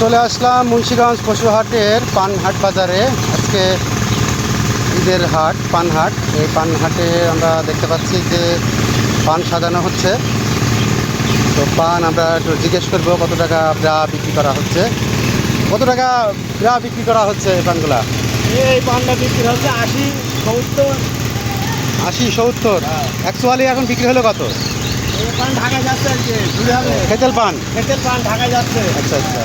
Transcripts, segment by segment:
চলে আসলাম মুন্সিগঞ্জ পশুহাটের পানহাট বাজারে। আজকে ঈদের হাট, পানহাট। এই পানহাটে আমরা দেখতে পাচ্ছি যে পান সাজানো হচ্ছে। তো পান আমরা একটু জিজ্ঞেস করবো কত টাকা ব্রা বিক্রি করা হচ্ছে। কত টাকা ব্রা বিক্রি করা হচ্ছে এই পানগুলা? এই পানটা বিক্রি হচ্ছে 80-70। 80-70। অ্যাকচুয়ালি এখন বিক্রি হলো কত? এই পান ঢাকা যাচ্ছে আর কি, ঘুরে হবে। খেতেল পান। খেতের পান ঢাকা যাচ্ছে। আচ্ছা আচ্ছা,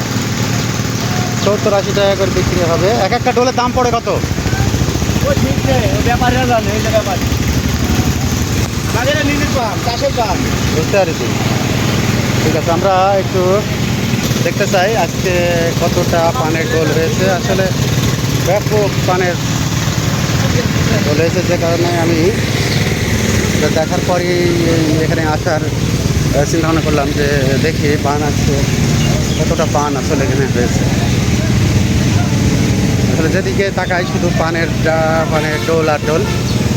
70-80 টাকা করে বিক্রি হবে। এক একটা ডোলের দাম পড়ে কত? ও ঠিক নেই, ও ব্যাপারীরা জানে, এই যে ব্যাপারী। আমাদের নিজের পান, চাষের পান। বুঝতে পারছি। ঠিক আছে, আমরা একটু দেখতে চাই আজকে কতটা পানের ডোল হয়েছে। আসলে ব্যাপক পানের ডোল হয়েছে, যে কারণে আমি এটা দেখার পরই এখানে আসার চিন্তা ভাবনা করলাম যে দেখি পান আজকে কতটা পান আসলে এখানে হয়েছে। আসলে যেদিকে তাকাই শুধু পানের ডোল আর ডোল।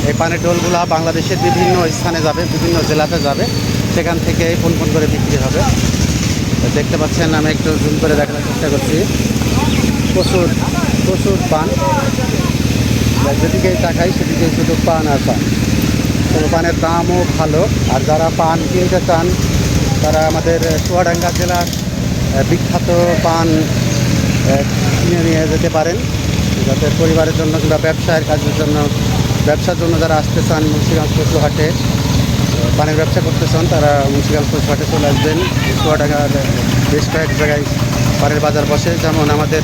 এই পানের ডোলগুলা বাংলাদেশের বিভিন্ন স্থানে যাবে, বিভিন্ন জেলাতে যাবে, সেখান থেকে ফোন করে বিক্রি হবে। দেখতে পাচ্ছেন, আমি একটু জুম করে দেখানোর চেষ্টা করছি। প্রচুর প্রচুর পান, যেদিকেই তাকাই সেদিকেই শুধু পান আর পান। তো পানের দামও ভালো। আর যারা পান কিনতে চান তারা আমাদের চুয়াডাঙ্গা জেলার বিখ্যাত পান কিনে নিয়ে যেতে পারেন, যাতে পরিবারের জন্য কিংবা ব্যবসায়ের কাজের জন্য, ব্যবসার জন্য যারা আসতে চান মুন্সিগঞ্জ পশুহাটে পানের ব্যবসা করতে চান, তারা মুন্সিগঞ্জ পশুহাটে চলে আসবেন। চুয়াডাঙ্গার বেশ কয়েক জায়গায় পানের বাজার বসে, যেমন আমাদের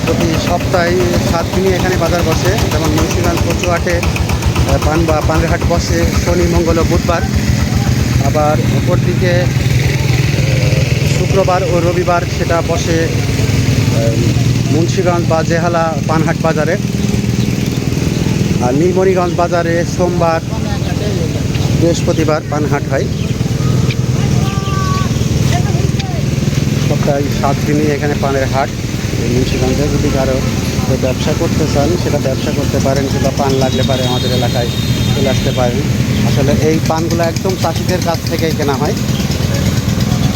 প্রতি সপ্তাহে 7 দিনই এখানে বাজার বসে। যেমন মুন্সিগঞ্জ পশুহাটে পানের হাট বসে শনি, মঙ্গল ও বুধবার। আবার অপরদিকে শুক্রবার ও রবিবার সেটা বসে মুন্সিগঞ্জ বা জেহালা পানহাট বাজারে। আর নীলমণিগঞ্জ বাজারে সোমবার, বৃহস্পতিবার পানহাট হয়। সপ্তাহে 7 দিনই এখানে পানের হাট এই মুন্সিগঞ্জে। যদি কারো ব্যবসা করতে চান সেটা ব্যবসা করতে পারেন, কিংবা পান লাগলে পারে আমাদের এলাকায় চলে আসতে পারেন। আসলে এই পানগুলো একদম চাষিদের কাছ থেকেই কেনা হয়।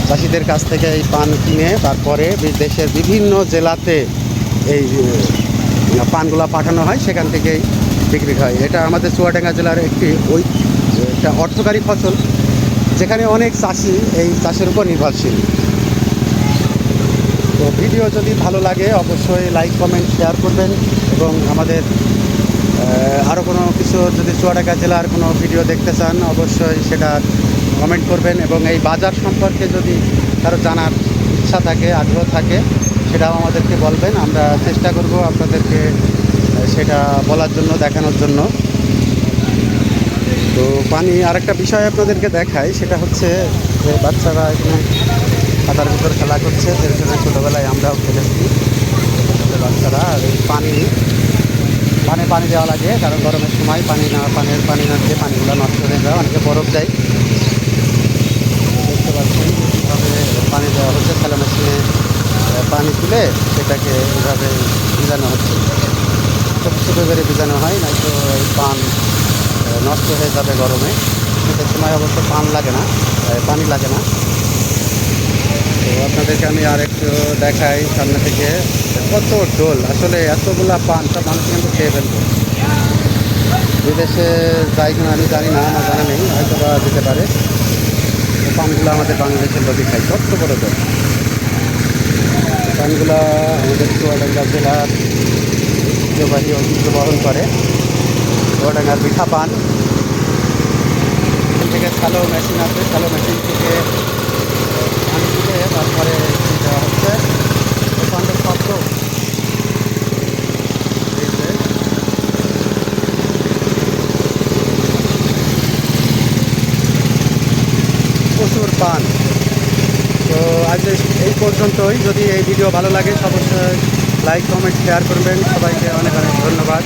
চাষিদের কাছ থেকে এই পান কিনে তারপরে দেশের বিভিন্ন জেলাতে এই পানগুলা পাঠানো হয়, সেখান থেকেই বিক্রি হয়। এটা আমাদের চুয়াডাঙ্গা জেলার একটা অর্থকারী ফসল, যেখানে অনেক চাষি এই চাষের উপর নির্ভরশীল। তো ভিডিও যদি ভালো লাগে অবশ্যই লাইক, কমেন্ট, শেয়ার করবেন। এবং আমাদের আরও কোনো কিছু যদি চুয়াডাঙ্গা জেলার কোনো ভিডিও দেখতে চান অবশ্যই সেটা কমেন্ট করবেন। এবং এই বাজার সম্পর্কে যদি কারো জানার ইচ্ছা থাকে, আগ্রহ থাকে, সেটাও আমাদেরকে বলবেন। আমরা চেষ্টা করব আপনাদেরকে সেটা বলার জন্য, দেখানোর জন্য। তো পানি আরেকটা বিষয় আপনাদেরকে দেখাই, সেটা হচ্ছে যে বাচ্চারা এখানে খাতার ভিতর খেলা করছে, যেখানে ছোটোবেলায় আমরাও খেলেছি বাচ্চারা। আর এই পানি দেওয়া লাগে, কারণ গরমের সময় পানি না দিলে পানিগুলো নষ্ট হয়ে যায়, অনেকে বরফ দেয়। দেখতে পাচ্ছেন কীভাবে পানি দেওয়া হচ্ছে, খেলা মেশিনে পানি তুলে সেটাকে এইভাবে ভিজানো হচ্ছে। ছোটো ছোটো করে ভিজানো হয়, নয়তো এই পান নষ্ট হয়ে যাবে গরমে। শীতের সময় অবশ্য পানি লাগে না। তো আপনাদেরকে আমি আর একটু দেখাই সামনে থেকে কত ডোল। আসলে এতগুলা পান সব মানুষ কিন্তু খেয়ে ফেলবে। বিদেশে যাই কিনা আমি জানি না, আমার জানা নেই, হয়তো বা যেতে পারে। পানগুলো আমাদের বাংলাদেশের লোকই খায়, ছোট্ট বড় ডোল। পানগুলো আমাদের চুয়াডাঙ্গা জেলার ঐতিহ্য বহন করে। চুয়াডাঙ্গার মিঠা পান। এখান থেকে শ্যালো মেশিন আছে, শ্যালো মেশিন থেকে পানি তুলে তারপরে দেওয়া হচ্ছে। পানটা শব্দ প্রচুর পান। তো আজ এই পর্যন্তই। যদি এই ভিডিও ভালো লাগে অবশ্যই লাইক, কমেন্ট, শেয়ার করবেন। সবাইকে অনেক অনেক ধন্যবাদ।